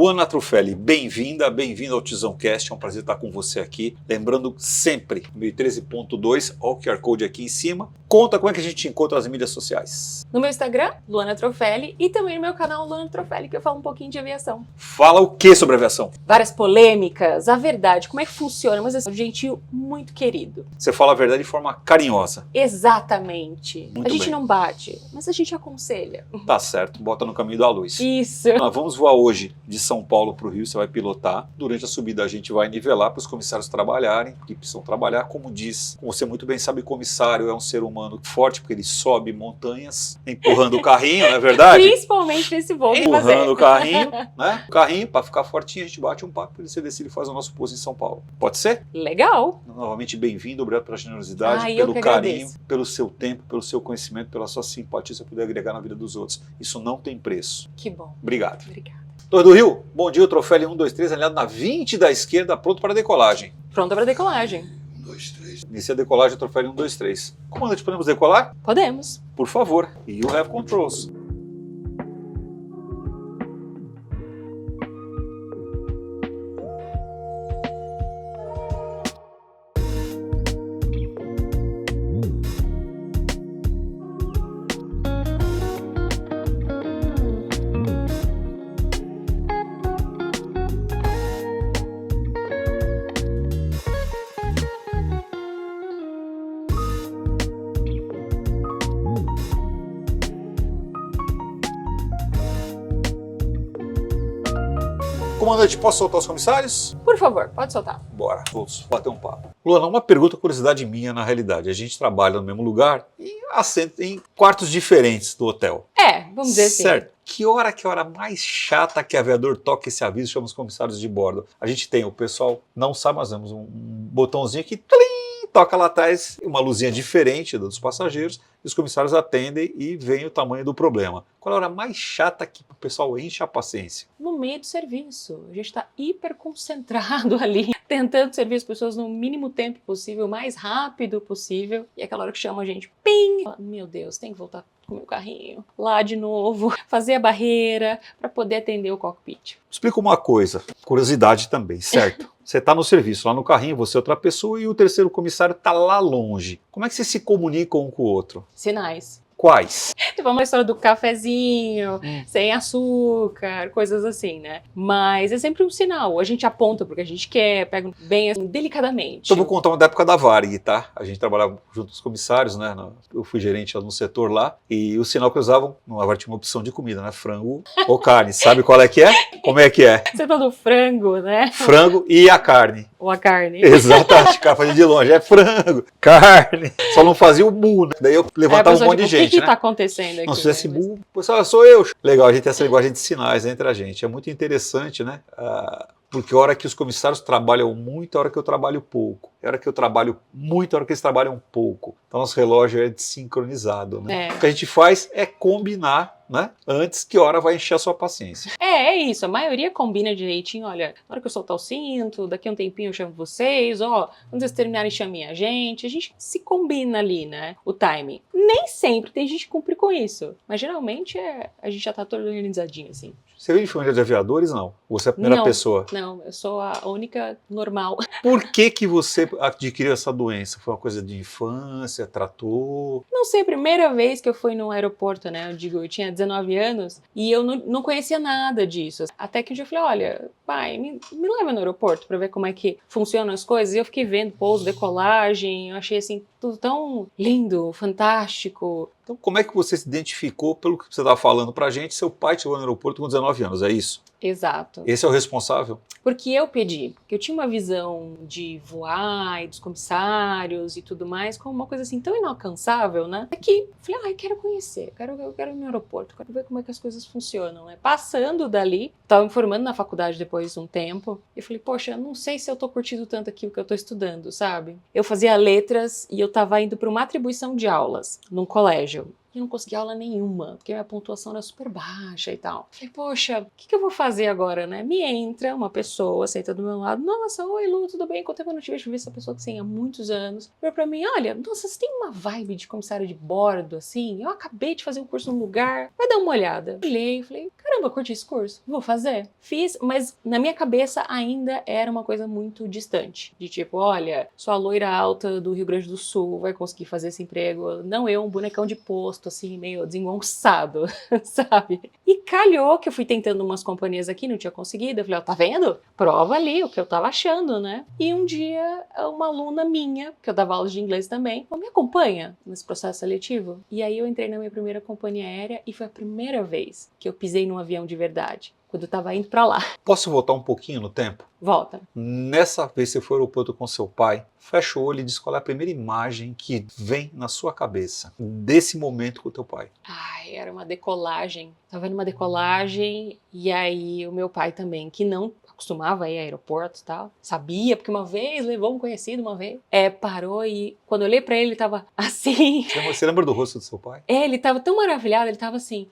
Luana Trufelli, bem-vinda, bem-vindo ao TizãoCast, é um prazer estar com você aqui. Lembrando sempre, 1013.2, olha o QR Code aqui em cima. Conta como é que a gente te encontra nas mídias sociais. No meu Instagram, Luana Trufelli, e também no meu canal Luana Trufelli, que eu falo um pouquinho de aviação. Fala o que sobre aviação? Várias polêmicas, a verdade, como é que funciona, mas é um gentil muito querido. Você fala a verdade de forma carinhosa. Exatamente. Muito a gente bem. não bate, mas a gente aconselha. Tá certo, bota no caminho da luz. Isso. Nós vamos voar hoje de São Paulo para o Rio, você vai pilotar. Durante a subida a gente vai nivelar para os comissários trabalharem, que precisam trabalhar. Como você muito bem sabe, comissário é um ser humano forte, porque ele sobe montanhas, empurrando o carrinho, não é verdade? Principalmente nesse voo que fazer. Empurrando o carrinho, né? O carrinho, para ficar fortinho, a gente bate um papo e você decide fazer o nosso pouso em São Paulo. Pode ser? Legal. Novamente, bem-vindo, obrigado pela generosidade, eu pelo que carinho, agradeço. pelo seu tempo, pelo seu conhecimento, pela sua simpatia, você poder agregar na vida dos outros. Isso não tem preço. Que bom. Obrigado. Obrigada. Torre do Rio, bom dia, o Trufelli 123, alinhado na 20 da esquerda, pronto para decolagem. Pronta para decolagem. 1, 2, 3. Inicia a decolagem, o Trufelli 123. Comandante, podemos decolar? Podemos. Por favor. You have controls. Comandante, posso soltar os comissários? Por favor, pode soltar. Bora, vamos bater um papo. Luana, uma pergunta, curiosidade minha na realidade. A gente trabalha no mesmo lugar e assenta em quartos diferentes do hotel. Vamos dizer assim. Certo. Que hora mais chata que aviador toca esse aviso, chama os comissários de bordo. A gente tem, o pessoal não sabe, nós temos um botãozinho que toca lá atrás, uma luzinha diferente dos passageiros, e os comissários atendem e veem o tamanho do problema. Qual é a hora mais chata que o pessoal enche a paciência? No meio do serviço. A gente está hiper concentrado ali, tentando servir as pessoas no mínimo tempo possível, o mais rápido possível. E aquela hora que chama a gente, ping! Meu Deus, tem que voltar com o meu carrinho lá de novo, fazer a barreira para poder atender o cockpit. Explica uma coisa, curiosidade também, certo? Você está no serviço, lá no carrinho, você é outra pessoa e o terceiro comissário está lá longe. Como é que vocês se comunicam um com o outro? Sinais. Quais? Tipo uma história do cafezinho, sem açúcar, coisas assim, né? Mas é sempre um sinal. A gente aponta porque a gente quer, pega bem assim, delicadamente. Então vou contar uma da época da Varig, tá? A gente trabalhava junto com os comissários, né? Eu fui gerente lá no setor lá e o sinal que usavam, na Varig tinha uma opção de comida, né? Frango ou carne. Sabe qual é que é? Como é que é? Você falou do frango, né? Frango e a carne. Ou a carne. Exatamente, o cara fazia de longe. É frango, carne. Só não fazia o mu, né? Daí eu levantava um monte de gente, O que né? tá acontecendo aqui? Não, se fizesse mu, pessoal, sou eu. Legal, a gente tem essa linguagem de sinais entre a gente. É muito interessante, né? Porque a hora que os comissários trabalham muito, é a hora que eu trabalho pouco. É a hora que eu trabalho muito, é a hora que eles trabalham pouco. Então nosso relógio é desincronizado, né? O que a gente faz é combinar, né? Antes que hora vai encher a sua paciência. É isso. A maioria combina direitinho. Olha, na hora que eu soltar o cinto, daqui a um tempinho eu chamo vocês, quando vocês terminarem, chamem a gente. A gente se combina ali, né? O timing. Nem sempre tem gente que cumpre com isso. Mas geralmente a gente já tá todo organizadinho, assim. Você vem de família de aviadores, não? Você é a primeira pessoa? Não, eu sou a única normal. Por que você adquiriu essa doença? Foi uma coisa de infância, tratou? Não sei, a primeira vez que eu fui num aeroporto, né? Eu tinha 19 anos e eu não conhecia nada disso. Até que um dia eu falei, olha, pai, me leva no aeroporto pra ver como é que funcionam as coisas. E eu fiquei vendo pouso, decolagem, eu achei assim, tudo tão lindo, fantástico. Então, como é que você se identificou pelo que você estava falando pra gente? Seu pai te levou no aeroporto com 19 anos, é isso? Exato. Esse é o responsável? Porque eu pedi, porque eu tinha uma visão de voar e dos comissários e tudo mais como uma coisa assim tão inalcançável, né? Aqui, falei, quero conhecer, eu quero ir no aeroporto, quero ver como é que as coisas funcionam, né? Passando dali, estava me formando na faculdade depois de um tempo, e falei, poxa, não sei se eu tô curtindo tanto aqui o que eu tô estudando, sabe? Eu fazia letras e eu tava indo para uma atribuição de aulas num colégio. E eu não consegui aula nenhuma, porque minha pontuação era super baixa e tal. Falei, poxa, o que eu vou fazer agora, né? Me entra uma pessoa, senta do meu lado. Nossa, oi Lu, tudo bem? Quanto tempo eu não te vejo? Essa pessoa que tem há muitos anos. Veio pra mim, olha, nossa, você tem uma vibe de comissário de bordo, assim? Eu acabei de fazer um curso num lugar. Vai dar uma olhada. Olhei, falei, caramba, curti esse curso. Vou fazer. Fiz, mas na minha cabeça ainda era uma coisa muito distante. De tipo, olha, sou a loira alta do Rio Grande do Sul, vai conseguir fazer esse emprego. Não eu, um bonecão de posto, assim, meio desengonçado, sabe? E calhou que eu fui tentando umas companhias aqui, não tinha conseguido. Eu falei, ó, tá vendo? Prova ali o que eu tava achando, né? E um dia, uma aluna minha, que eu dava aulas de inglês também, falou, me acompanha nesse processo seletivo? E aí eu entrei na minha primeira companhia aérea e foi a primeira vez que eu pisei num avião de verdade. Quando eu tava indo pra lá. Posso voltar um pouquinho no tempo? Volta. Nessa vez você foi ao aeroporto com seu pai, fecha o olho e diz qual é a primeira imagem que vem na sua cabeça desse momento com o teu pai. Ai, era uma decolagem. Tava vendo uma decolagem e aí o meu pai também, que não acostumava a ir a aeroporto e tal, sabia, porque uma vez levou um conhecido, parou e quando eu olhei pra ele tava assim. Você lembra do rosto do seu pai? Ele tava tão maravilhado, ele tava assim.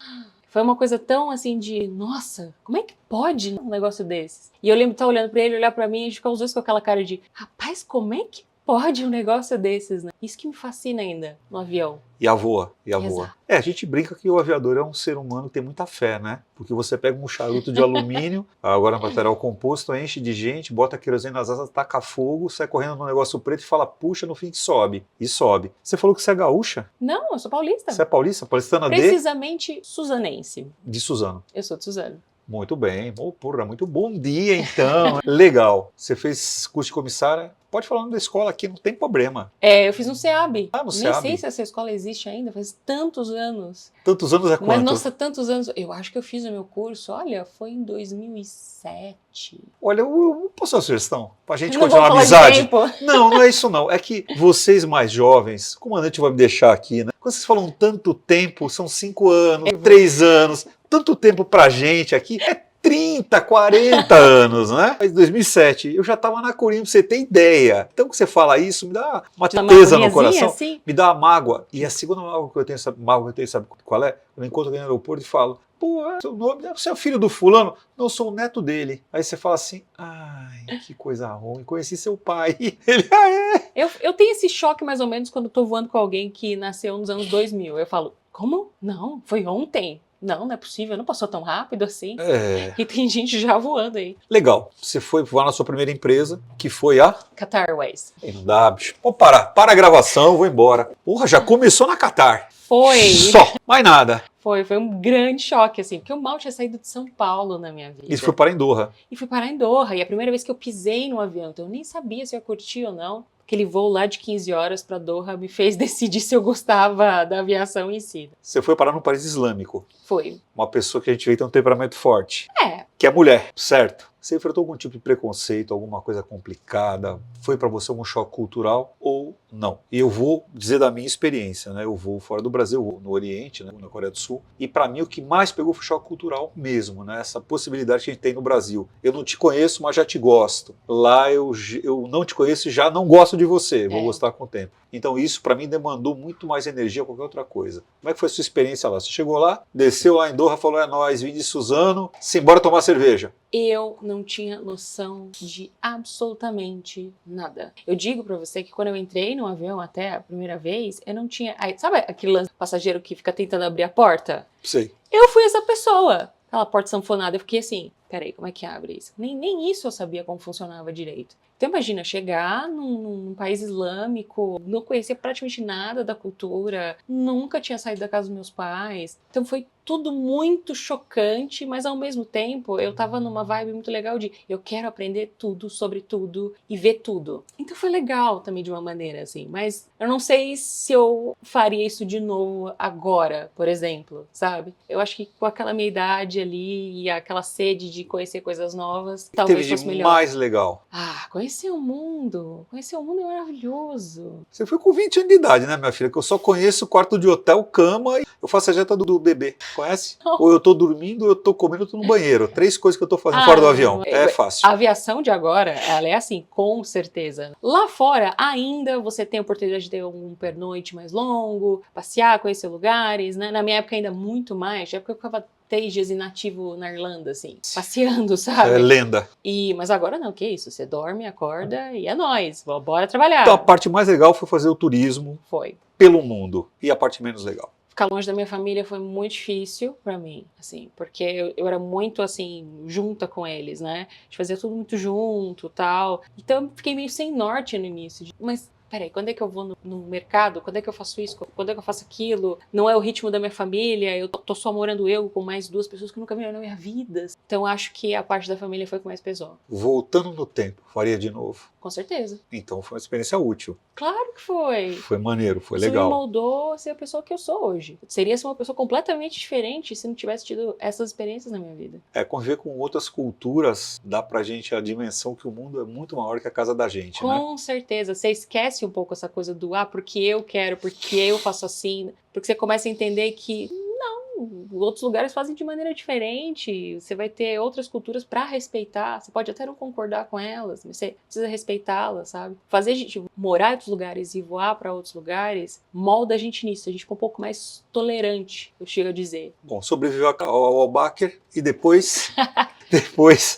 Foi uma coisa tão assim de, nossa, como é que pode um negócio desses? E eu lembro de estar olhando pra ele, olhar pra mim e ficar os dois com aquela cara de, rapaz, como é que pode um negócio desses, né? Isso que me fascina ainda no avião. E a voa. Exato. A gente brinca que o aviador é um ser humano que tem muita fé, né? Porque você pega um charuto de alumínio, agora material composto, enche de gente, bota querosene nas asas, taca fogo, sai correndo no negócio preto e fala, puxa, no fim que sobe. E sobe. Você falou que você é gaúcha? Não, eu sou paulista. Você é paulista? Paulistana Precisamente suzanense. de Suzano. Eu sou de Suzano. Muito bem. Oh, porra, muito bom dia, então. Legal. Você fez curso de comissária? Pode falar da escola aqui, não tem problema. Eu fiz no SEAB. Ah, no Nem SEAB. sei se essa escola existe ainda, faz tantos anos. Tantos anos é quanto? Mas, nossa, tantos anos. Eu acho que eu fiz o meu curso, olha, foi em 2007. Olha, eu posso dar uma sugestão? Pra gente Não continuar a vou falar de amizade? tempo. Não, não é isso não. É que vocês mais jovens, o comandante vai me deixar aqui, né? Quando vocês falam tanto tempo, são 5 anos, 3 anos, tanto tempo pra gente aqui, é 30, 40 anos, né? Mas 2007, eu já estava na Corinha, pra você ter ideia. Então, quando você fala isso, me dá uma tristeza no coração, assim? me dá uma mágoa. E a segunda mágoa que eu tenho, sabe qual é? Eu encontro alguém no aeroporto e falo, pô, seu nome, você é o filho do fulano? Não, eu sou o neto dele. Aí você fala assim, ai, que coisa ruim, conheci seu pai. Ele, Eu tenho esse choque mais ou menos quando eu tô voando com alguém que nasceu nos anos 2000. Eu falo, como? Não, foi ontem. Não é possível, não passou tão rápido assim. E tem gente já voando aí. Legal, você foi voar na sua primeira empresa, que foi a Qatar Airways. Não dá, bicho. Pode parar, para a gravação, eu vou embora. Porra, já começou na Qatar. Foi. Só, mais nada. Foi um grande choque, assim, porque eu mal tinha saído de São Paulo na minha vida. Isso foi para em Doha. E fui parar em Doha, e a primeira vez que eu pisei no avião, então eu nem sabia se eu ia curtir ou não. Aquele voo lá de 15 horas para Doha me fez decidir se eu gostava da aviação em si. Você foi parar num país islâmico. Foi. Uma pessoa que a gente vê que tem um temperamento forte. É. Que é mulher, certo? Você enfrentou algum tipo de preconceito, alguma coisa complicada? Foi para você algum choque cultural ou não? E eu vou dizer da minha experiência, né? Eu vou fora do Brasil, eu vou no Oriente, né? Na Coreia do Sul. E para mim o que mais pegou foi choque cultural mesmo, né? Essa possibilidade que a gente tem no Brasil. Eu não te conheço, mas já te gosto. Lá eu não te conheço e já não gosto de você. Vou gostar com o tempo. Então isso para mim demandou muito mais energia que qualquer outra coisa. Como é que foi a sua experiência lá? Você chegou lá, desceu lá em Doha, falou, é nóis, vim de Suzano, simbora tomar cerveja. Eu não tinha noção de absolutamente nada. Eu digo pra você que quando eu entrei no avião até a primeira vez, eu não tinha... Sabe aquele passageiro que fica tentando abrir a porta? Sei. Eu fui essa pessoa. Aquela porta sanfonada, eu fiquei assim, peraí, como é que abre isso? Nem isso eu sabia como funcionava direito. Então imagina, chegar num país islâmico, não conhecia praticamente nada da cultura, nunca tinha saído da casa dos meus pais. Então foi tudo muito chocante, mas ao mesmo tempo eu tava numa vibe muito legal de eu quero aprender tudo sobre tudo e ver tudo. Então foi legal também de uma maneira assim, mas eu não sei se eu faria isso de novo agora, por exemplo, sabe? Eu acho que com aquela minha idade ali e aquela sede de conhecer coisas novas, talvez fosse melhor. Mais legal. Conhecer o mundo é maravilhoso. Você foi com 20 anos de idade, né, minha filha? Que eu só conheço quarto de hotel, cama e eu faço a janta do bebê. Conhece? Não. Ou eu tô dormindo, ou eu tô comendo, eu tô no banheiro. 3 coisas que eu tô fazendo fora do avião. É fácil. A aviação de agora, ela é assim, com certeza. Lá fora, ainda você tem a oportunidade de ter um pernoite mais longo, passear, conhecer lugares, né? Na minha época ainda muito mais, na época eu ficava 3 dias inativo na Irlanda, assim, passeando, É sabe? lenda. Mas agora não, que isso? Você dorme, acorda e é nóis, bora trabalhar. Então a parte mais legal foi fazer o turismo Foi. pelo mundo. E a parte menos legal? Ficar longe da minha família foi muito difícil pra mim, assim, porque eu era muito, assim, junta com eles, né? A gente fazia tudo muito junto, tal. Então eu fiquei meio sem norte no início. Mas, peraí, quando é que eu vou no mercado? Quando é que eu faço isso? Quando é que eu faço aquilo? Não é o ritmo da minha família, eu tô só morando eu com mais 2 pessoas que nunca viram na minha vida. Então acho que a parte da família foi o que mais pesou. Voltando no tempo, faria de novo. Com certeza. Então foi uma experiência útil. Claro que foi. Foi maneiro, foi Isso me legal. moldou a ser a pessoa que eu sou hoje. Seria uma pessoa completamente diferente se não tivesse tido essas experiências na minha vida. Conviver com outras culturas dá pra gente a dimensão que o mundo é muito maior que a casa da gente, né? Com certeza. Você esquece um pouco essa coisa do porque eu quero, porque eu faço assim. Porque você começa a entender que outros lugares fazem de maneira diferente, você vai ter outras culturas para respeitar, você pode até não concordar com elas, mas você precisa respeitá-las, sabe? Fazer a gente morar em outros lugares e voar para outros lugares molda a gente nisso, a gente fica um pouco mais tolerante, eu chego a dizer. Bom, sobreviveu ao Al-Bakr e depois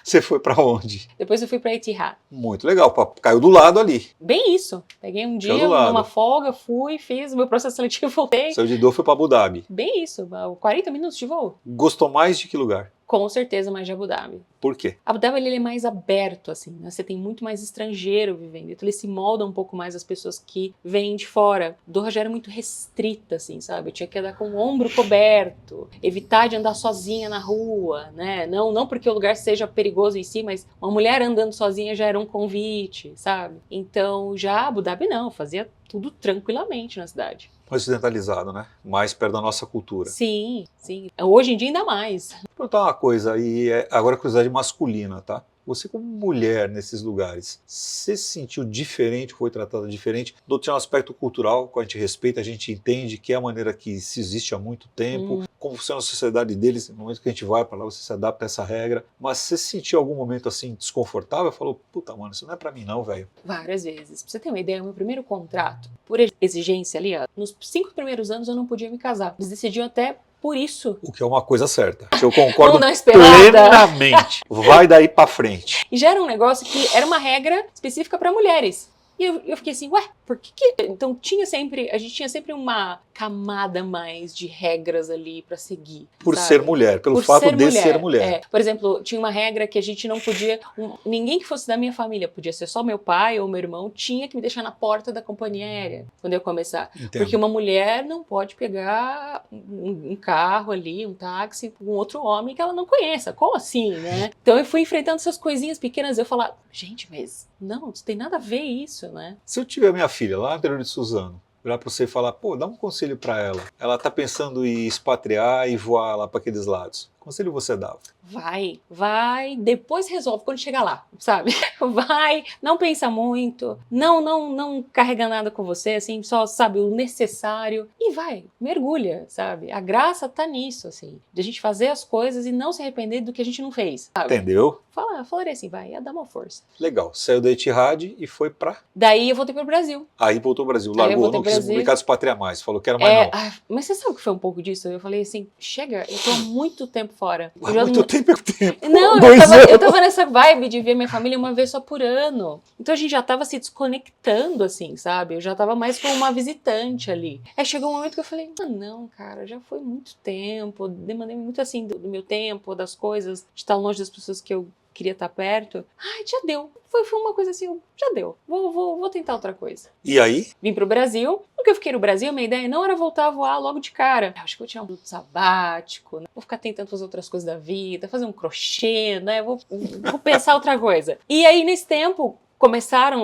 você foi pra onde? Depois eu fui para Etihad. Muito legal, caiu do lado ali. Bem isso. Peguei um dia, do lado. numa folga, fui, fiz o meu processo seletivo e voltei. Saiu de Doha, foi pra Abu Dhabi. Bem isso, 40 minutos de voo. Gostou mais de que lugar? Com certeza mais de Abu Dhabi. Por quê? Abu Dhabi ele é mais aberto, assim, né? Você tem muito mais estrangeiro vivendo, então ele se molda um pouco mais as pessoas que vêm de fora. Doha já era muito restrita, assim, sabe? Eu tinha que andar com o ombro coberto, evitar de andar sozinha na rua, né? Não porque o lugar seja perigoso em si, mas uma mulher andando sozinha já era um convite, sabe? Então já Abu Dhabi não, fazia tudo tranquilamente na cidade. Ocidentalizado, né? Mais perto da nossa cultura. Sim, sim. Hoje em dia ainda mais. Vou perguntar uma coisa, e agora curiosidade masculina, tá? Você como mulher nesses lugares, você se sentiu diferente, foi tratada diferente? Do seu aspecto cultural, que a gente respeita, a gente entende que é a maneira que se existe há muito tempo, como funciona a sociedade deles, no momento que a gente vai para lá, você se adapta a essa regra, mas você se sentiu algum momento assim desconfortável? Falou, puta mano, isso não é pra mim não, velho. Várias vezes. Pra você ter uma ideia, o meu primeiro contrato, por exigência ali, ó, nos 5 primeiros anos eu não podia me casar. Eles decidiam até por isso. O que é uma coisa certa. Eu concordo Não esperada. plenamente. Vai daí pra frente. E já era um negócio que era uma regra específica para mulheres. E eu fiquei assim, ué, por que? Então a gente tinha sempre uma camada mais de regras ali pra seguir. Por sabe? ser mulher, pelo Por fato de ser mulher. É. Por exemplo, tinha uma regra que a gente não podia, ninguém que fosse da minha família, podia ser só meu pai ou meu irmão, tinha que me deixar na porta da companhia aérea quando eu começar. Entendo. Porque uma mulher não pode pegar um carro ali, um táxi com outro homem que ela não conheça. Como assim, né? Então eu fui enfrentando essas coisinhas pequenas, eu falava, gente, mas não tem nada a ver isso, né? Se eu tiver minha filha lá no interior de Suzano, virar para você e falar, pô, dá um conselho para ela. Ela tá pensando em expatriar e voar lá para aqueles lados. Que conselho você dava? Vai, depois resolve quando chegar lá, sabe? Vai, não pensa muito, não carrega nada com você, assim, só sabe o necessário e vai, mergulha, sabe? A graça tá nisso, assim, de a gente fazer as coisas e não se arrepender do que a gente não fez, sabe? Entendeu? Falaria assim, vai, ia dar uma força. Legal, saiu da Etihad e foi pra... Daí eu voltei pro Brasil. Aí voltou ao Brasil, Aí eu largou, voltei não pro quis Brasil. publicar expatriar mais, falou que era mais não. Mas você sabe que foi um pouco disso? Eu falei assim, chega, eu tô há muito tempo fora. Há muito tempo. Não, 2 anos. eu tava nessa vibe de ver minha família uma vez só por ano. Então a gente já tava se desconectando, assim, sabe? Eu já tava mais como uma visitante ali. Aí chegou um momento que eu falei, não, cara, já foi muito tempo, demandei muito, assim, do meu tempo, das coisas, de estar longe das pessoas que eu queria estar perto. Ai, já deu. Foi uma coisa assim, já deu. Vou tentar outra coisa. E aí? Vim pro Brasil. No que eu fiquei no Brasil, minha ideia não era voltar a voar logo de cara. Eu acho que eu tinha um período sabático, né? Vou ficar tentando fazer outras coisas da vida, fazer um crochê, né? Vou pensar outra coisa. E aí, nesse tempo,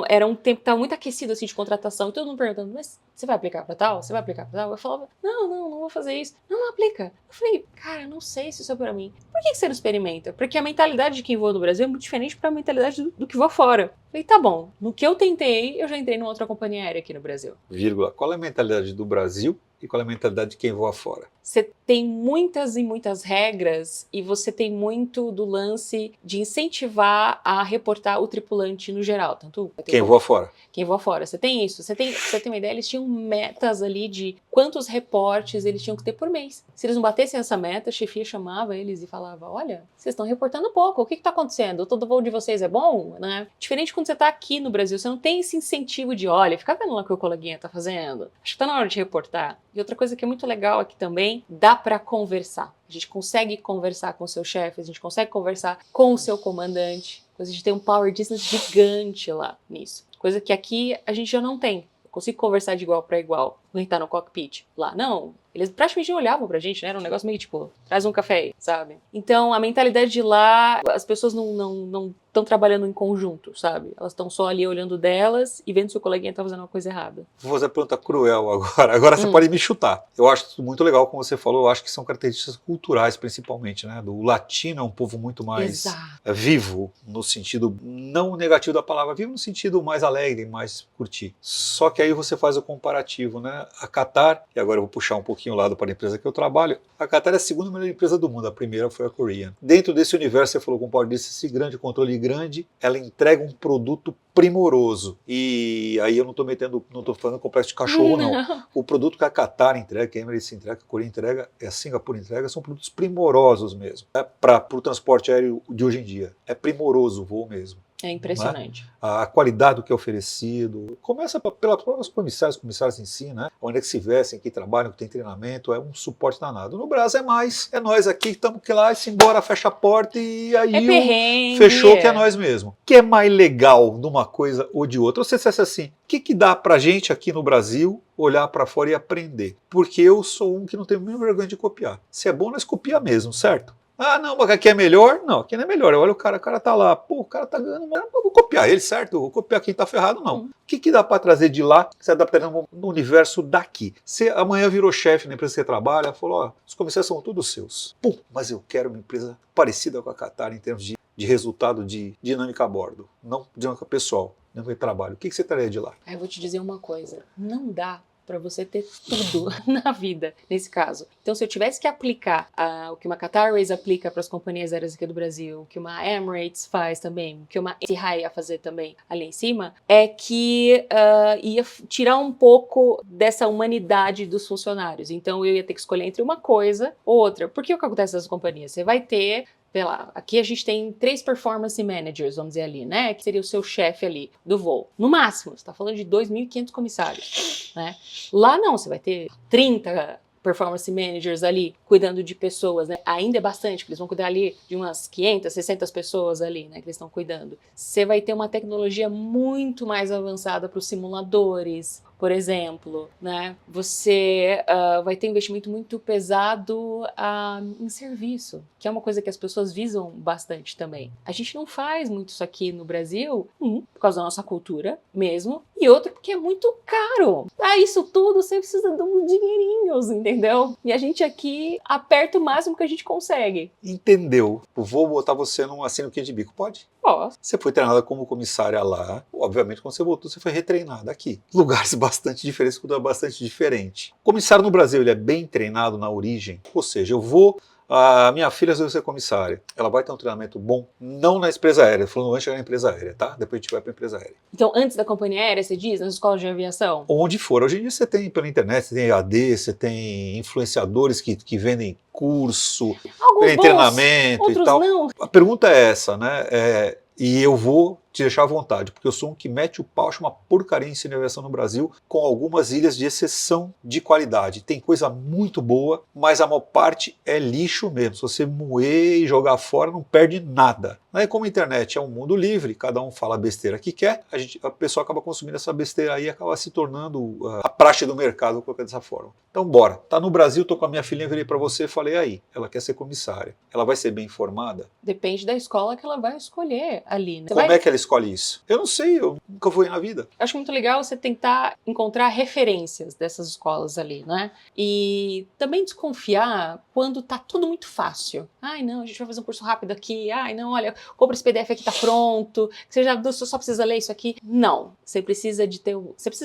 era um tempo que estava muito aquecido, assim, de contratação, e todo mundo perguntando, mas você vai aplicar pra tal? Você vai aplicar pra tal? Eu falava, não vou fazer isso. Não aplica. Eu falei, cara, não sei se isso é pra mim. Por que você não experimenta? Porque a mentalidade de quem voa no Brasil é muito diferente para a mentalidade do que voa fora. Falei, tá bom, no que eu tentei, eu já entrei numa outra companhia aérea aqui no Brasil. Vírgula, qual é a mentalidade do Brasil e qual é a mentalidade de quem voa fora? Você tem muitas e muitas regras e você tem muito do lance de incentivar a reportar o tripulante no geral. Tanto Quem voa fora? Quem voa fora. Você tem isso. Você tem uma ideia, eles tinham metas ali de quantos reportes eles tinham que ter por mês. Se eles não batessem essa meta, a chefia chamava eles e falava, olha, vocês estão reportando pouco, o que está acontecendo? Todo voo de vocês é bom? Né? Diferente quando você está aqui no Brasil, você não tem esse incentivo de, olha, fica vendo lá o que o coleguinha está fazendo. Acho que está na hora de reportar. E outra coisa que é muito legal aqui também, dá para conversar. A gente consegue conversar com o seu chefe, a gente consegue conversar com o seu comandante. A gente tem um power distance gigante lá nisso. Coisa que aqui a gente já não tem. Eu consigo conversar de igual para igual. Quando a gente tá no cockpit. Lá, não. Eles praticamente não olhavam pra gente, né? Era um negócio meio tipo, traz um café aí, sabe? Então, a mentalidade de lá, as pessoas não estão trabalhando em conjunto, sabe? Elas estão só ali olhando delas e vendo se o coleguinha tá fazendo uma coisa errada. Vou fazer a pergunta cruel agora. Agora você pode me chutar. Eu acho isso muito legal, como você falou. Eu acho que são características culturais, principalmente, né? O latino é um povo muito mais vivo, no sentido não negativo da palavra, vivo no sentido mais alegre, mais curtir. Só que aí você faz o comparativo, né? A Qatar, e agora eu vou puxar um pouquinho o lado para a empresa que eu trabalho, a Qatar é a segunda melhor empresa do mundo, a primeira foi a Korean. Dentro desse universo, você falou com o Paulo disse, esse grande controle grande, ela entrega um produto primoroso. E aí eu não estou falando complexo de cachorro, não. O produto que a Qatar entrega, que a Emirates entrega, que a Korean entrega, a Singapura entrega, são produtos primorosos mesmo. Para o transporte aéreo de hoje em dia. É primoroso o voo mesmo. É impressionante. Né? A qualidade do que é oferecido. Começa pelas próprias comissários em si, né? Onde é que se vestem, que trabalham, que tem treinamento, é um suporte danado. No Brasil é mais, é nós aqui, estamos que lá, e se embora, fecha a porta e aí fechou que é nós mesmo. O que é mais legal de uma coisa ou de outra? Você dissesse assim, o que dá pra gente aqui no Brasil olhar para fora e aprender? Porque eu sou um que não tenho nenhuma vergonha de copiar. Se é bom, nós copia mesmo, certo? Ah, não, mas aqui é melhor? Não, aqui não é melhor. Olha o cara tá lá, pô, o cara tá ganhando, mas eu vou copiar ele, certo? Eu vou copiar quem tá ferrado, não. O que dá para trazer de lá que você adapta no universo daqui? Você amanhã virou chefe na empresa que você trabalha, falou, ó, os comerciais são todos seus. Pum, mas eu quero uma empresa parecida com a Qatar em termos de resultado de dinâmica a bordo, não dinâmica pessoal, dinâmica de trabalho. O que você traria de lá? Eu vou te dizer uma coisa, não dá para você ter tudo na vida, nesse caso. Então, se eu tivesse que aplicar o que uma Qatar Airways aplica para as companhias aéreas aqui do Brasil, o que uma Emirates faz também, o que uma Etihad ia fazer também ali em cima, é que ia tirar um pouco dessa humanidade dos funcionários. Então, eu ia ter que escolher entre uma coisa ou outra. Porque o que acontece nessas companhias? Você vai ter... sei lá, aqui a gente tem 3 performance managers, vamos dizer ali, né? Que seria o seu chefe ali do voo. No máximo, você está falando de 2.500 comissários, né? Lá não, você vai ter 30 performance managers ali cuidando de pessoas, né? Ainda é bastante, porque eles vão cuidar ali de umas 500, 600 pessoas ali, né? Que eles estão cuidando. Você vai ter uma tecnologia muito mais avançada para os simuladores, por exemplo, né? Você vai ter um investimento muito pesado em serviço, que é uma coisa que as pessoas visam bastante também. A gente não faz muito isso aqui no Brasil, por causa da nossa cultura mesmo, e outro porque é muito caro. Para isso tudo você precisa de uns dinheirinhos, entendeu? E a gente aqui aperta o máximo que a gente consegue. Entendeu? Vou botar você num assino-quente de bico, pode? Posso. Você foi treinada como comissária lá, obviamente quando você voltou você foi retreinada aqui. Lugares bastante diferentes, cultura bastante diferente. O comissário no Brasil ele é bem treinado na origem, ou seja, a minha filha resolveu ser comissária. Ela vai ter um treinamento bom, não na empresa aérea, falando antes de chegar na empresa aérea, tá? Depois a gente vai para a empresa aérea. Então, antes da companhia aérea, você diz, nas escolas de aviação? Onde for. Hoje em dia você tem pela internet, você tem EAD, você tem influenciadores que vendem curso, tem treinamento e tal. Não. A pergunta é essa, né? E eu vou te deixar à vontade, porque eu sou um que mete o pau, acho uma porcaria em ensino de aviação no Brasil, com algumas ilhas de exceção de qualidade. Tem coisa muito boa, mas a maior parte é lixo mesmo. Se você moer e jogar fora, não perde nada. Aí, como a internet é um mundo livre, cada um fala a besteira que quer, a pessoa acaba consumindo essa besteira aí e acaba se tornando a praxe do mercado, colocar dessa forma. Então, bora. Tá no Brasil, tô com a minha filhinha, virei para você e falei, aí, ela quer ser comissária. Ela vai ser bem informada? Depende da escola que ela vai escolher ali, né? Como é que ela escolhe isso? Eu não sei, eu nunca fui na vida. Acho muito legal você tentar encontrar referências dessas escolas ali, né? E também desconfiar quando tá tudo muito fácil. Ai, não, a gente vai fazer um curso rápido aqui. Ai, não, olha, compra esse PDF aqui, tá pronto. Você só precisa ler isso aqui. Não, você precisa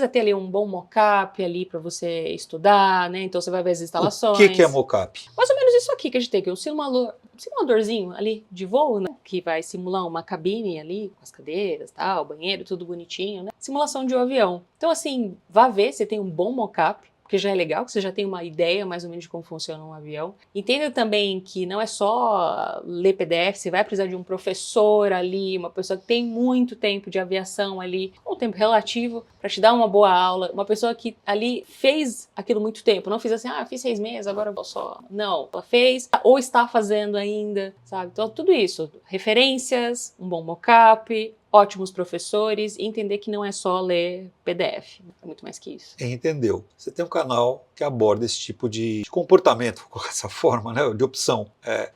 ter ali um bom mockup ali para você estudar, né? Então você vai ver as instalações. O que é mockup? Mais ou menos isso aqui que a gente tem aqui, um simuladorzinho ali de voo, né? Que vai simular uma cabine ali, com as cadeiras, tal, banheiro, tudo bonitinho, né? Simulação de um avião. Então, assim, vá ver se tem um bom mockup, porque já é legal, que você já tem uma ideia mais ou menos de como funciona um avião. Entenda também que não é só ler PDF, você vai precisar de um professor ali, uma pessoa que tem muito tempo de aviação ali, um tempo relativo, para te dar uma boa aula, uma pessoa que ali fez aquilo muito tempo, não fiz assim, fiz 6 meses, agora eu vou só. Não, ela fez ou está fazendo ainda, sabe? Então, tudo isso, referências, um bom mockup, ótimos professores e entender que não é só ler PDF, é muito mais que isso. Entendeu? Você tem um canal que aborda esse tipo de comportamento, vou colocar dessa forma, né, de opção,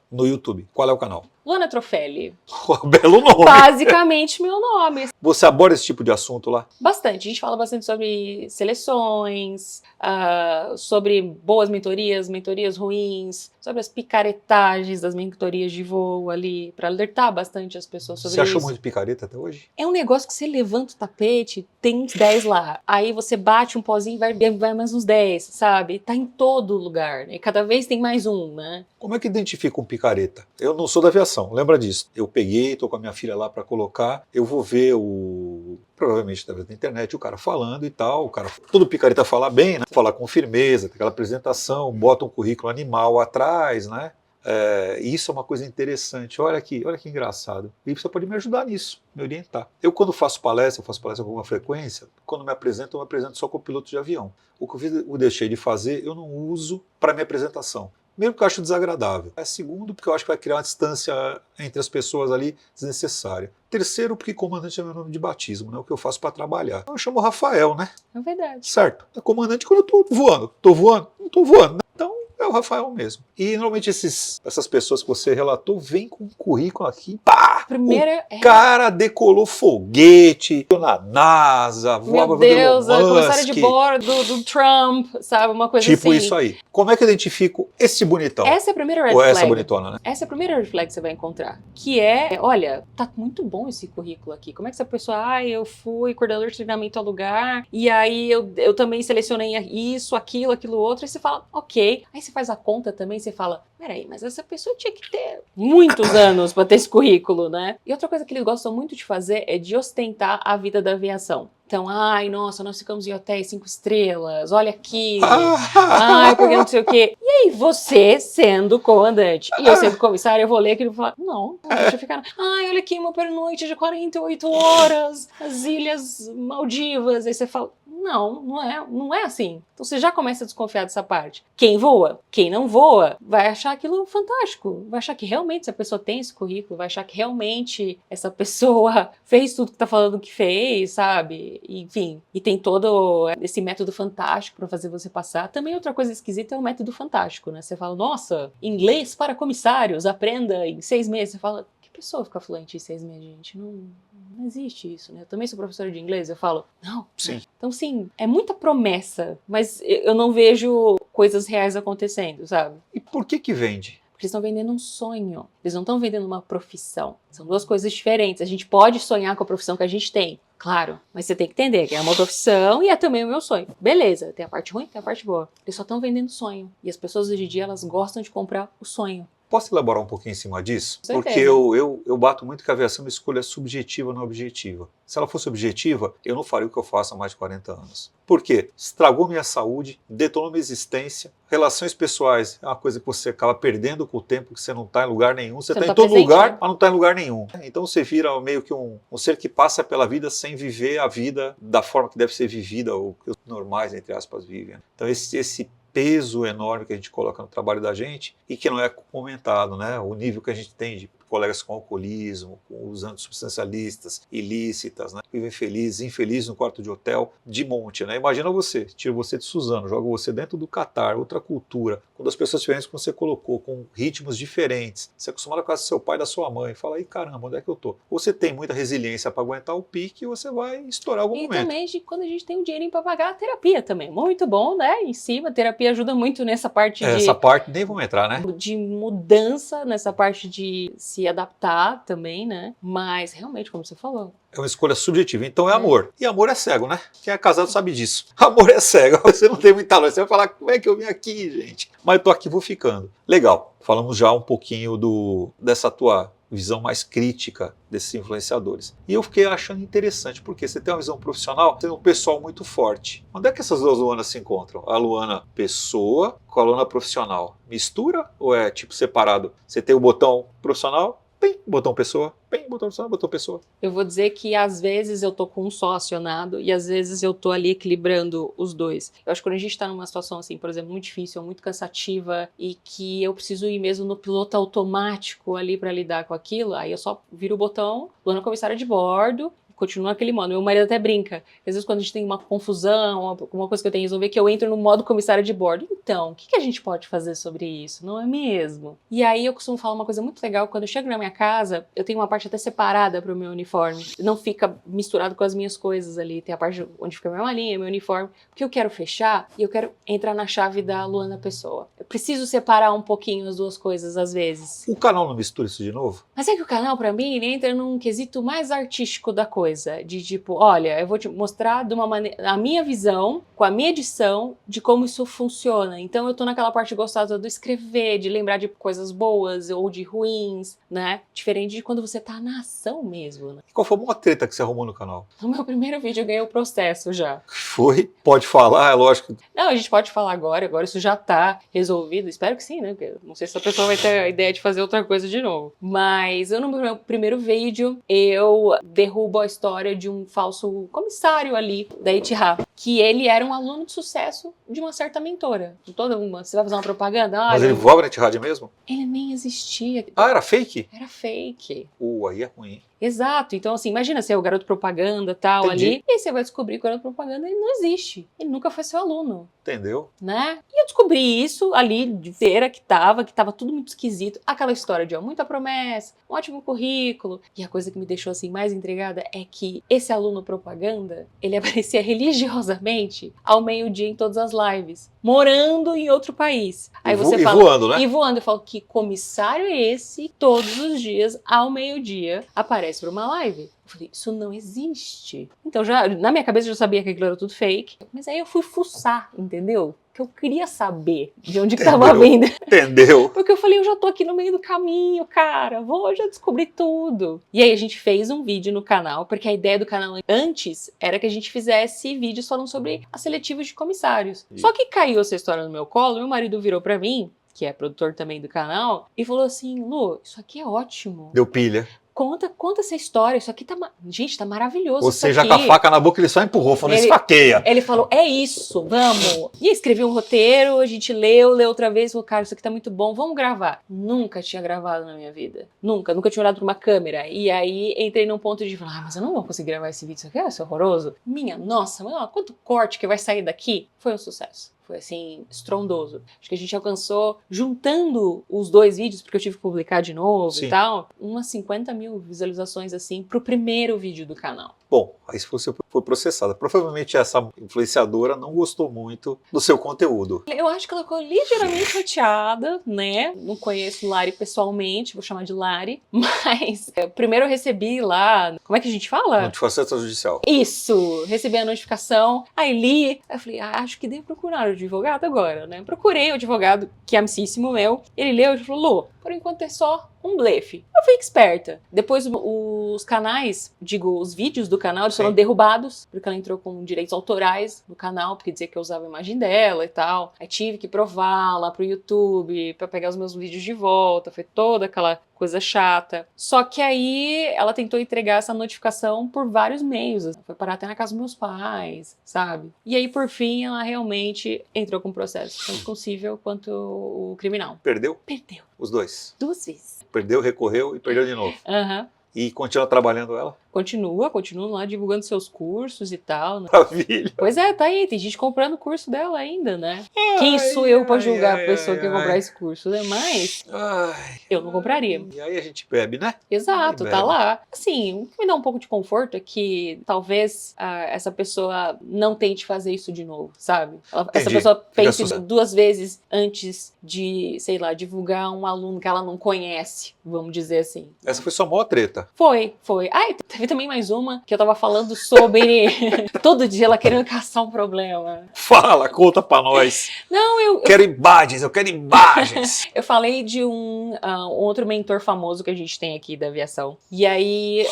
no YouTube. Qual é o canal? Luana Trofelli. Belo nome. Basicamente meu nome. Você aborda esse tipo de assunto lá? Bastante. A gente fala bastante sobre seleções, sobre boas mentorias ruins, sobre as picaretagens das mentorias de voo ali, para alertar bastante as pessoas sobre isso. Você achou muito picareta até hoje? É um negócio que você levanta o tapete, tem uns 10 lá. Aí você bate um pozinho e vai mais uns 10, sabe? Tá em todo lugar, né? Cada vez tem mais um, né? Como é que identifica um picareta? Eu não sou da aviação, lembra disso. Eu peguei, tô com a minha filha lá para colocar, eu vou ver provavelmente através da internet, o cara falando e tal, todo picareta fala bem, né? Falar com firmeza, tem aquela apresentação, bota um currículo animal atrás, né? Isso é uma coisa interessante. Olha que engraçado. E você pode me ajudar nisso, me orientar. Eu, quando faço palestra com alguma frequência, quando me apresento, eu me apresento só com o piloto de avião. O que eu deixei de fazer, eu não uso para minha apresentação. Primeiro, porque eu acho desagradável. Segundo, porque eu acho que vai criar uma distância entre as pessoas ali desnecessária. Terceiro, porque comandante é meu nome de batismo, né? O que eu faço para trabalhar. Então, eu chamo Rafael, né? É verdade. Certo. É comandante quando eu tô voando. Tô voando? Não tô voando, né? Então, é o Rafael mesmo. E normalmente essas pessoas que você relatou vêm com um currículo aqui. Pá! Primeira o cara decolou foguete, na NASA, voava Meu Deus, pelo a Musk. comissária de bordo do Trump, sabe? Uma coisa tipo assim. Isso aí. Como é que eu identifico esse bonitão? Essa é a primeira red Ou flag. essa bonitona, né? Essa é a primeira red flag que você vai encontrar. Que é, olha, tá muito bom esse currículo aqui. Como é que essa pessoa, eu fui coordenador de treinamento a lugar, e aí eu também selecionei isso, aquilo outro, e você fala, ok. Aí você faz a conta também, você fala, peraí, mas essa pessoa tinha que ter muitos anos para ter esse currículo, né? E outra coisa que eles gostam muito de fazer é de ostentar a vida da aviação. Então, nossa, nós ficamos em hotéis 5 estrelas, olha aqui, porque não sei o quê. E aí, você sendo comandante e eu sendo comissário, eu vou ler aquilo e falar, não, deixa eu ficar. Olha aqui, uma pernoite de 48 horas, as Ilhas Maldivas. Aí você fala, não é assim. Então você já começa a desconfiar dessa parte. Quem voa, quem não voa, vai achar aquilo fantástico. Vai achar que realmente essa pessoa tem esse currículo, vai achar que realmente essa pessoa fez tudo que tá falando que fez, sabe? Enfim, e tem todo esse método fantástico para fazer você passar. Também outra coisa esquisita é o método fantástico, né? Você fala, nossa, inglês para comissários, aprenda em 6 meses. Você fala, que pessoa fica fluente em 6 meses, gente? Não existe isso, né? Eu também sou professora de inglês, eu falo, não. Sim. Então, sim, é muita promessa, mas eu não vejo coisas reais acontecendo, sabe? E por que vende? Porque eles estão vendendo um sonho, eles não estão vendendo uma profissão. São duas coisas diferentes. A gente pode sonhar com a profissão que a gente tem, claro, mas você tem que entender que é uma profissão e é também o meu sonho. Beleza, tem a parte ruim, tem a parte boa. Eles só estão vendendo sonho. E as pessoas hoje em dia, elas gostam de comprar o sonho. Posso elaborar um pouquinho em cima disso? Com certeza. Porque eu bato muito que a aviação é uma escolha subjetiva, não objetiva. Se ela fosse objetiva, eu não faria o que eu faço há mais de 40 anos. Por quê? Estragou minha saúde, detonou minha existência. Relações pessoais é uma coisa que você acaba perdendo com o tempo, que você não está em lugar nenhum. Você está em todo lugar, mas não está em lugar nenhum. Então você vira meio que um ser que passa pela vida sem viver a vida da forma que deve ser vivida, ou que os normais, entre aspas, vivem. Então esse peso enorme que a gente coloca no trabalho da gente e que não é comentado, né? O nível que a gente tem de colegas com alcoolismo, usando substancialistas, ilícitas, né? Vivem felizes, infelizes no quarto de hotel, de monte, né? Imagina você, tira você de Suzano, joga você dentro do Catar, outra cultura, com duas pessoas diferentes que você colocou, com ritmos diferentes. Você é acostumado com a casa do seu pai e da sua mãe, fala, aí caramba, onde é que eu tô? Ou você tem muita resiliência para aguentar o pique, ou você vai estourar algum momento. E também de quando a gente tem o dinheirinho para pagar a terapia também. Muito bom, né? Em cima, a terapia ajuda muito nessa parte Essa parte nem vamos entrar, né? de mudança, nessa parte de se adaptar também, né? Mas realmente, como você falou, É uma escolha subjetiva, então é amor. E amor é cego, né? Quem é casado sabe disso. Amor é cego, você não tem muita lógica. Você vai falar, como é que eu vim aqui, gente? Mas eu tô aqui, vou ficando. Legal, falamos já um pouquinho dessa tua visão mais crítica desses influenciadores. E eu fiquei achando interessante, porque você tem uma visão profissional, tem um pessoal muito forte. Onde é que essas duas Luanas se encontram? A Luana pessoa com a Luana profissional. Mistura ou é tipo separado? Você tem o botão profissional, pim, botão pessoa, pim, botão profissional, botão pessoa. eu vou dizer que às vezes eu tô com um só acionado e às vezes eu tô ali equilibrando os dois. Eu acho que quando a gente tá numa situação assim, por exemplo, muito difícil, muito cansativa e que eu preciso ir mesmo no piloto automático ali pra lidar com aquilo, aí eu só viro o botão, Luana comissária de bordo, continua aquele modo. Meu marido até brinca. Às vezes quando a gente tem uma confusão, alguma coisa que eu tenho que resolver, que eu entro no modo comissário de bordo. Então, o que a gente pode fazer sobre isso? Não é mesmo? E aí eu costumo falar uma coisa muito legal. Quando eu chego na minha casa, eu tenho uma parte até separada para o meu uniforme. Não fica misturado com as minhas coisas ali. Tem a parte onde fica a minha malinha, meu uniforme. Porque eu quero fechar e eu quero entrar na chave da Luana Pessoa. Eu preciso separar um pouquinho as duas coisas às vezes. O canal não mistura isso de novo? Mas é que o canal, pra mim, ele entra num quesito mais artístico da coisa. De tipo, olha, eu vou te mostrar de uma maneira, a minha visão, com a minha edição, de como isso funciona. Então eu tô naquela parte gostosa do escrever, de lembrar de coisas boas ou de ruins, né? Diferente de quando você tá na ação mesmo, né? Qual foi a maior treta que você arrumou no canal? No meu primeiro vídeo eu ganhei o processo já. Foi? Pode falar, é lógico. Não, a gente pode falar agora isso já tá resolvido. Espero que sim, né? Porque eu não sei se a pessoa vai ter a ideia de fazer outra coisa de novo. Mas eu no meu primeiro vídeo, eu derrubo a história de um falso comissário ali da Etihad, que ele era um aluno de sucesso de uma certa mentora. Você vai fazer uma propaganda? Mas ele voava na Etihad mesmo? Ele nem existia. Ah, era fake? Era fake. Aí é ruim. Exato, então assim, imagina ser o garoto propaganda tal Entendi. ali, e aí você vai descobrir que o garoto propaganda ele não existe, ele nunca foi seu aluno, Entendeu? né? E eu descobri isso ali de feira que tava tudo muito esquisito, aquela história de ó, muita promessa, um ótimo currículo, e a coisa que me deixou assim mais intrigada é que esse aluno propaganda, ele aparecia religiosamente ao meio-dia em todas as lives, morando em outro país. Aí você fala, voando, né? e voando, eu falo, que comissário é esse? Todos os dias, ao meio-dia, aparece para uma live. Eu falei, isso não existe. Então, já na minha cabeça, eu já sabia que aquilo era tudo fake. Mas aí eu fui fuçar, entendeu? Que eu queria saber de onde que tava vindo. Entendeu? Porque eu falei, eu já tô aqui no meio do caminho, cara. Vou já descobrir tudo. E aí a gente fez um vídeo no canal, porque a ideia do canal antes era que a gente fizesse vídeos falando sobre as seletivas de comissários. Só que caiu essa história no meu colo, meu marido virou pra mim, que é produtor também do canal, e falou assim, Lu, isso aqui é ótimo. Deu pilha. Conta essa história, isso aqui tá... Gente, tá maravilhoso Você isso já aqui. com a faca na boca, ele só empurrou, falou, esfaqueia. Ele falou, é isso, vamos. E escrevi um roteiro, a gente leu outra vez, falou, cara, isso aqui tá muito bom, vamos gravar. Nunca tinha gravado na minha vida. Nunca tinha olhado pra uma câmera. E aí entrei num ponto de falar, mas eu não vou conseguir gravar esse vídeo, isso aqui vai ser horroroso. Minha nossa, mas, ó, quanto corte que vai sair daqui. Foi um sucesso. Foi assim, estrondoso. Acho que a gente alcançou, juntando os dois vídeos, porque eu tive que publicar de novo Sim. e tal, umas 50 mil visualizações assim pro primeiro vídeo do canal. Bom, aí se você foi processada. Provavelmente essa influenciadora não gostou muito do seu conteúdo. Eu acho que ela ficou ligeiramente chateada, né? Não conheço Lari pessoalmente, vou chamar de Lari. Mas primeiro eu recebi lá, como é que a gente fala? Notificação extrajudicial. Isso, recebi a notificação, aí li, aí eu falei, acho que devo procurar o advogado agora, né? Procurei o advogado, que é amicíssimo meu, ele leu e falou, Lu, por enquanto é só um blefe. Eu fui esperta. Depois os canais, os vídeos do canal, eles foram derrubados, porque ela entrou com direitos autorais no canal, porque dizia que eu usava a imagem dela e tal. Aí tive que provar lá pro YouTube, pra pegar os meus vídeos de volta, foi toda aquela coisa chata. Só que aí ela tentou entregar essa notificação por vários meios. Foi parar até na casa dos meus pais, sabe? E aí, por fim, ela realmente entrou com o processo, tanto com o civil quanto o criminal. Perdeu? Perdeu. Os dois? depois? 2 vezes. Perdeu, recorreu e perdeu de novo. Aham. E continua trabalhando ela? Continua lá divulgando seus cursos e tal, né? Maravilha. Pois é, tá aí, tem gente comprando o curso dela ainda, né? Quem sou eu pra julgar a pessoa que quer comprar esse curso, né? Mas eu não compraria. E aí a gente bebe, né? Exato, Aí tá bebe. lá. Assim, o que me dá um pouco de conforto é que talvez essa pessoa não tente fazer isso de novo, sabe? Essa Entendi. pessoa Fica pense assustado. 2 vezes antes de, sei lá, divulgar um aluno que ela não conhece, vamos dizer assim. Essa foi sua maior treta. Foi. Ah, e teve também mais uma que eu tava falando sobre todo dia ela querendo caçar um problema. Fala, conta pra nós. Não, eu Quero imagens. falei de um outro mentor famoso que a gente tem aqui da aviação. E aí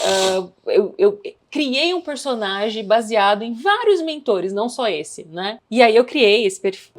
eu criei um personagem baseado em vários mentores, não só esse, né? E aí eu criei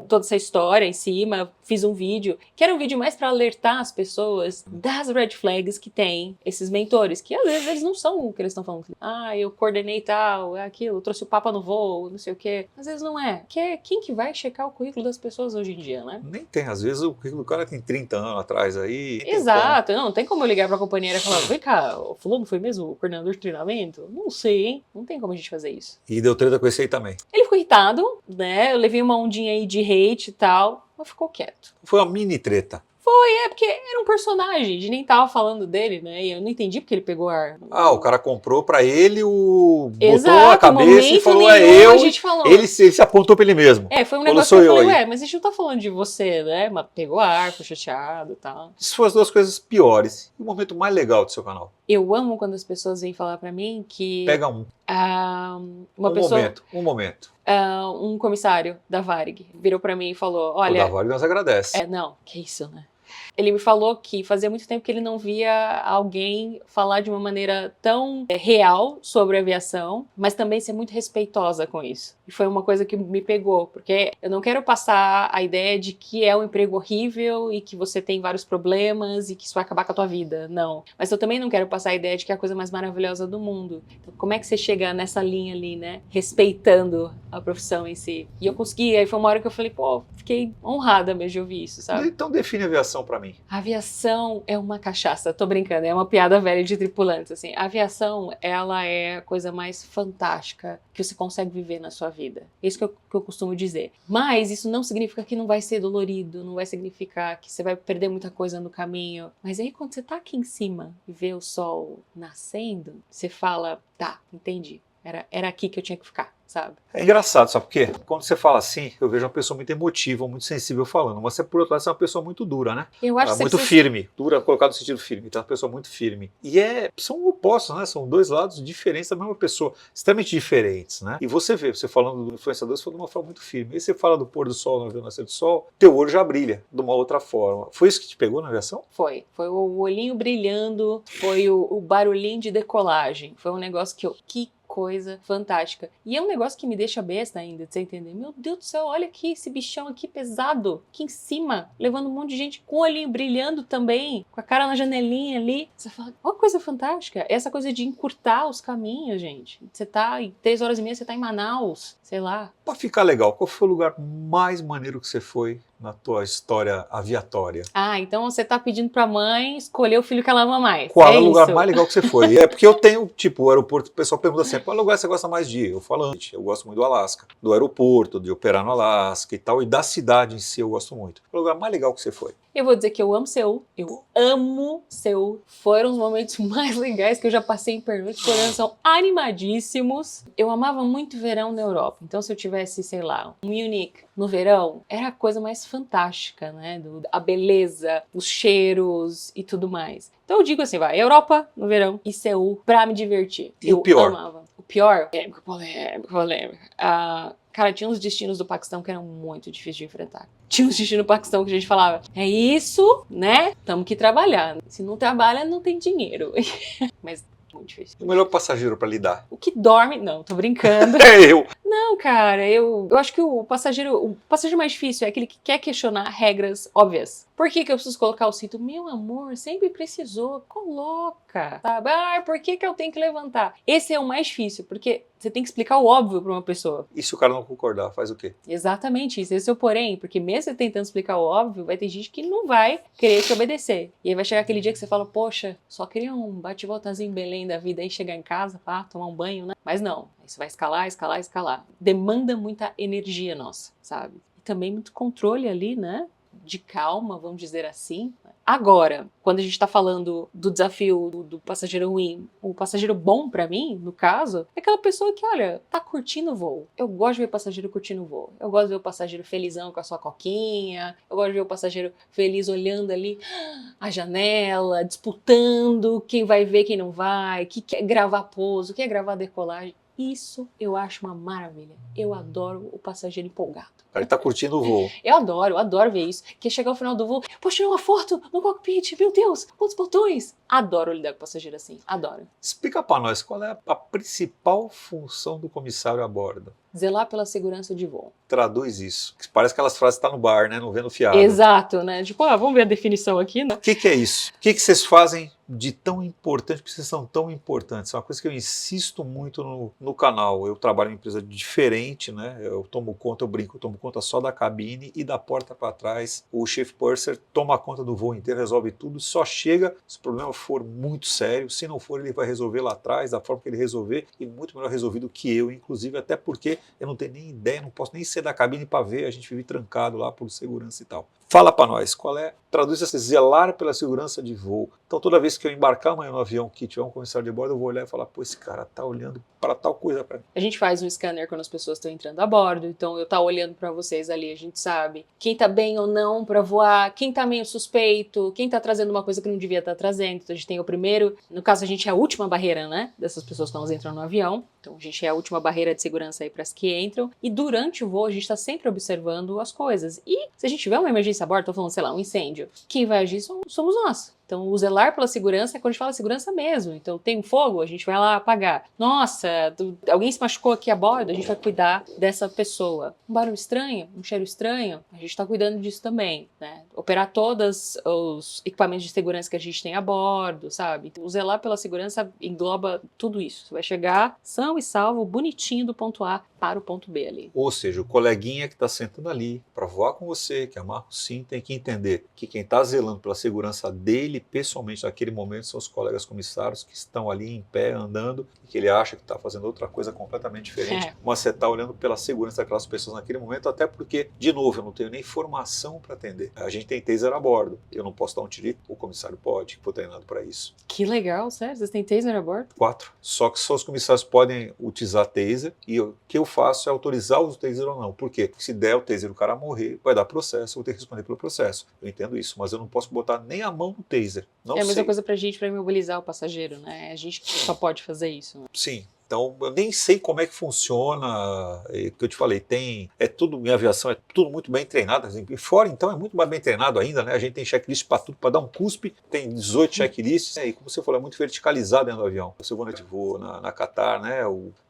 toda essa história em cima, fiz um vídeo, que era um vídeo mais para alertar as pessoas das red flags que tem esses mentores, que às vezes eles não são o que eles estão falando. Ah, eu coordenei tal, é aquilo, trouxe o papa no voo, não sei o quê. Às vezes não é. Que quem que vai checar o currículo das pessoas hoje em dia, né? Nem tem, às vezes o currículo do cara tem 30 anos atrás aí. nem tem Exato, não tem como eu ligar pra companheira e falar, vem cá, o fulano foi mesmo o coordenador de treinamento? Não sei, hein? Não tem como a gente fazer isso. como. E deu treta com esse aí também. Ele ficou irritado, né? Eu levei uma ondinha aí de hate e tal, mas ficou quieto. Foi uma mini treta. É, porque era um personagem, a gente nem tava falando dele, né? E eu não entendi porque ele pegou ar. O cara comprou pra ele, botou Exato, a cabeça e momento falou, nenhum eu. a gente falou. Ele se apontou pra ele mesmo. Foi um Falou, negócio sou que eu eu falei, aí. mas a gente não tá falando de você, né? Mas pegou ar, ficou chateado e tal. Isso foram as duas coisas piores. E o momento mais legal do seu canal? Eu amo quando as pessoas vêm falar pra mim que Pega um. uma pessoa... Um momento. Um comissário da Varig virou pra mim e falou, O olha... da Varig nós agradece. Não, que isso, né? Ele me falou que fazia muito tempo que ele não via alguém falar de uma maneira tão real sobre a aviação, mas também ser muito respeitosa com isso. E foi uma coisa que me pegou, porque eu não quero passar a ideia de que é um emprego horrível e que você tem vários problemas e que isso vai acabar com a tua vida. Não. Mas eu também não quero passar a ideia de que é a coisa mais maravilhosa do mundo. Então, como é que você chega nessa linha ali, né? Respeitando a profissão em si. E eu consegui, aí foi uma hora que eu falei, pô, fiquei honrada mesmo de ouvir isso, sabe? Então define a aviação pra mim. A aviação é uma cachaça, tô brincando, é uma piada velha de tripulantes, assim. A aviação, ela é a coisa mais fantástica que você consegue viver na sua vida. Isso que eu costumo dizer. Mas isso não significa que não vai ser dolorido, não vai significar que você vai perder muita coisa no caminho. Mas aí quando você tá aqui em cima e vê o sol nascendo, você fala, tá, entendi. Era aqui que eu tinha que ficar, sabe? É engraçado, sabe por quê? Quando você fala assim, eu vejo uma pessoa muito emotiva, muito sensível falando. Mas você, por outro lado, você é uma pessoa muito dura, né? Eu acho que Muito firme. Dura colocado no sentido firme. Então é uma pessoa muito firme. E são opostos, né? São dois lados diferentes da mesma pessoa. Extremamente diferentes, né? E você vê, você falando do influenciador, você fala de uma forma muito firme. E você fala do pôr do sol, no nascer do sol, teu olho já brilha de uma outra forma. Foi isso que te pegou na aviação? Foi o olhinho brilhando, foi o barulhinho de decolagem. Foi um negócio que coisa fantástica. E é um negócio que me deixa besta ainda, de você entender. Meu Deus do céu, olha aqui esse bichão aqui pesado, aqui em cima, levando um monte de gente com o olhinho brilhando também, com a cara na janelinha ali. Você fala, ó, coisa fantástica. Essa coisa de encurtar os caminhos, gente. Você tá em 3h30, você tá em Manaus, sei lá. Pra ficar legal, qual foi o lugar mais maneiro que você foi na tua história aviatória? Então você tá pedindo pra mãe escolher o filho que ela ama mais. Qual é o lugar mais legal que você foi? Porque eu tenho, tipo, o aeroporto, o pessoal pergunta sempre, qual lugar você gosta mais de ir? Eu falo antes, eu gosto muito do Alasca, do aeroporto, de operar no Alasca e tal, e da cidade em si eu gosto muito. Qual é o lugar mais legal que você foi? Eu vou dizer que eu amo Seul. Eu amo Seul. Foram os momentos mais legais que eu já passei em pernoite. Os são animadíssimos. Eu amava muito verão na Europa. Então, se eu tivesse, sei lá, um Munich no verão, era a coisa mais fantástica, né? A beleza, os cheiros e tudo mais. Então, eu digo assim, vai, Europa no verão e Seul pra me divertir. E o pior? Amava. O pior? Polêmica. Cara, tinha uns destinos do Paquistão que eram muito difíceis de enfrentar. Tinha uns destinos do Paquistão que a gente falava, é isso, né? Tamo que trabalhar. Se não trabalha, não tem dinheiro. Mas muito difícil. O melhor passageiro pra lidar? O que dorme... Não, tô brincando. É eu! Não, cara, eu acho que o passageiro mais difícil é aquele que quer questionar regras óbvias. Por que eu preciso colocar o cinto? Meu amor, sempre precisou. Coloca, sabe? Por que eu tenho que levantar? Esse é o mais difícil, porque Você tem que explicar o óbvio para uma pessoa. E se o cara não concordar, faz o quê? Exatamente isso. Esse é o porém, porque mesmo você tentando explicar o óbvio, vai ter gente que não vai querer te obedecer. E aí vai chegar aquele dia que você fala, poxa, só queria um bate-voltazinho em Belém da vida, aí chegar em casa, pá, tomar um banho, né? Mas não, aí você vai escalar, escalar, escalar. Demanda muita energia nossa, sabe? E também muito controle ali, né? De calma, vamos dizer assim. Agora, quando a gente tá falando do desafio do passageiro ruim, o passageiro bom pra mim, no caso, é aquela pessoa que, olha, tá curtindo o voo. Eu gosto de ver o passageiro curtindo o voo. Eu gosto de ver o passageiro felizão com a sua coquinha. Eu gosto de ver o passageiro feliz olhando ali a janela, disputando quem vai ver, quem não vai, que quer gravar pouso, quer gravar decolagem. Isso eu acho uma maravilha. Eu adoro o passageiro empolgado. O cara tá curtindo o voo. Eu adoro ver isso. Que chegar ao final do voo, poxa, tirei uma foto no cockpit, meu Deus, quantos botões. Adoro lidar com passageiro assim, adoro. Explica para nós qual é a principal função do comissário a bordo. Zelar pela segurança de voo. Traduz isso. Parece aquelas frases que tá no bar, né? Não vendo fiado. Exato, né? Tipo, vamos ver a definição aqui, né? O que é isso? O que vocês fazem de tão importante, porque vocês são tão importantes? É uma coisa que eu insisto muito no canal. Eu trabalho em uma empresa diferente, né? Eu tomo conta, eu brinco, eu tomo conta só da cabine e da porta para trás. O chief purser toma conta do voo inteiro, resolve tudo, só chega se o problema for muito sério. Se não for, ele vai resolver lá atrás, da forma que ele resolver, e muito melhor resolvido que eu, inclusive, até porque eu não tenho nem ideia, não posso nem ser da cabine para ver, a gente vive trancado lá por segurança e tal. Fala para nós, traduz esse zelar pela segurança de voo. Então toda vez que eu embarcar amanhã no avião que tiver um comissário de bordo, eu vou olhar e falar, pô, esse cara tá olhando para tal coisa para mim. A gente faz um scanner quando as pessoas estão entrando a bordo, então eu tá olhando para vocês ali, a gente sabe quem tá bem ou não para voar, quem tá meio suspeito, quem tá trazendo uma coisa que não devia estar trazendo. Então a gente tem o primeiro, no caso a gente é a última barreira, né, dessas pessoas que elas entram no avião. Então a gente é a última barreira de segurança aí para as que entram. E durante o voo a gente está sempre observando as coisas. E se a gente tiver uma emergência a bordo, tô falando, sei lá, um incêndio, quem vai agir somos nós. Então, o zelar pela segurança é quando a gente fala segurança mesmo. Então, tem um fogo, a gente vai lá apagar. Nossa, alguém se machucou aqui a bordo, a gente vai cuidar dessa pessoa. Um barulho estranho, um cheiro estranho, a gente está cuidando disso também, né? Operar todos os equipamentos de segurança que a gente tem a bordo, sabe? Então, o zelar pela segurança engloba tudo isso. Você vai chegar são e salvo, bonitinho do ponto A para o ponto B ali. Ou seja, o coleguinha que está sentando ali para voar com você, que amarra o cinto, tem que entender que quem está zelando pela segurança dele, pessoalmente, naquele momento, são os colegas comissários que estão ali em pé, andando, e que ele acha que está fazendo outra coisa completamente diferente. Mas você está olhando pela segurança daquelas pessoas naquele momento, até porque, de novo, eu não tenho nem formação para atender. A gente tem taser a bordo. Eu não posso dar um tiro, o comissário pode, que foi treinado para isso. Que legal, sério? Vocês têm taser a bordo? 4. Só que só os comissários podem utilizar taser, e o que eu faço é autorizar o taser ou não. Por quê? Porque se der o taser e o cara morrer, vai dar processo, eu vou ter que responder pelo processo. Eu entendo isso, mas eu não posso botar nem a mão no taser. Não é a mesma sei. coisa pra gente, pra imobilizar o passageiro, né? A gente só pode fazer isso. Né? Sim. Então, eu nem sei como é que funciona, que eu te falei, minha aviação é tudo muito bem treinado, e fora então é muito mais bem treinado ainda, né? A gente tem checklist para tudo, para dar um cuspe, tem 18 checklists, e como você falou, é muito verticalizado dentro do avião. Você voa de voo na Qatar, né?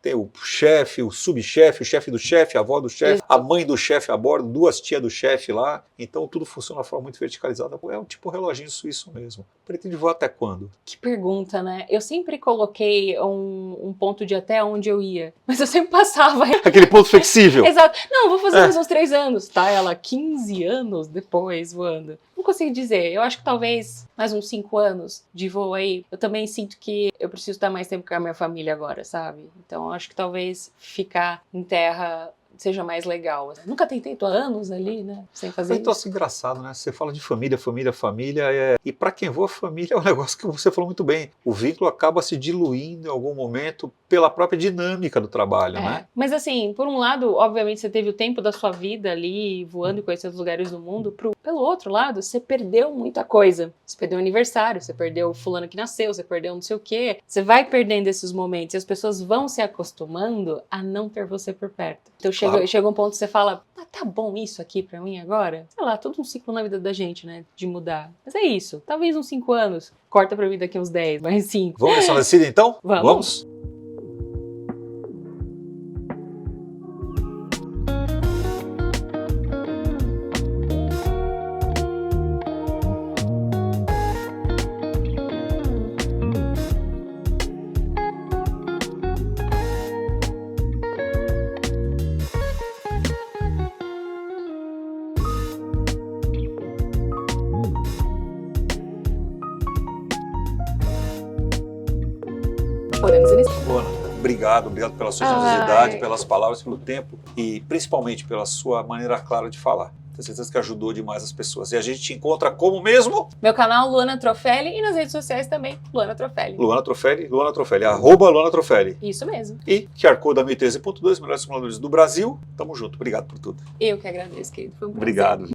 Tem o chefe, o subchefe, o chefe do chefe, a avó do chefe, a mãe do chefe a bordo, 2 tias do chefe lá, então tudo funciona de forma muito verticalizada, é um tipo reloginho suíço mesmo. Pretende voar até quando? Que pergunta, né? Eu sempre coloquei um ponto de até onde eu ia, mas eu sempre passava. Aquele ponto flexível. Exato. Não, vou fazer mais uns 3 anos, tá? Ela 15 anos depois voando. Não consigo dizer, eu acho que talvez mais uns 5 anos de voo aí. Eu também sinto que eu preciso estar mais tempo com a minha família agora, sabe? Então eu acho que talvez ficar em terra seja mais legal. Nunca tentei, tô há anos ali, né, sem fazer isso. Então, engraçado, né? Você fala de família, e para quem voa, família é um negócio que você falou muito bem. O vínculo acaba se diluindo em algum momento pela própria dinâmica do trabalho, né? Mas assim, por um lado, obviamente você teve o tempo da sua vida ali, voando e conhecendo os lugares do mundo. Pelo outro lado, você perdeu muita coisa. Você perdeu o aniversário, você perdeu o fulano que nasceu, você perdeu não sei o quê. Você vai perdendo esses momentos e as pessoas vão se acostumando a não ter você por perto. Então chega um ponto que você fala, tá bom isso aqui pra mim agora? Sei lá, todo um ciclo na vida da gente, né, de mudar. Mas é isso, talvez uns 5 anos, corta pra mim daqui uns 10, mas 5. Vamos nessa descida então? Vamos? podemos iniciar. Luana, obrigado pela sua generosidade, pelas palavras, pelo tempo e principalmente pela sua maneira clara de falar. Tenho certeza que ajudou demais as pessoas. E a gente te encontra como mesmo? Meu canal Luana Trofelli e nas redes sociais também, Luana Trofelli. Luana Trofelli, @Luana Trofelli. Isso mesmo. E QR Code da 1013.2, melhores simuladores do Brasil. Tamo junto. Obrigado por tudo. Eu que agradeço, querido. Foi um prazer. Obrigado.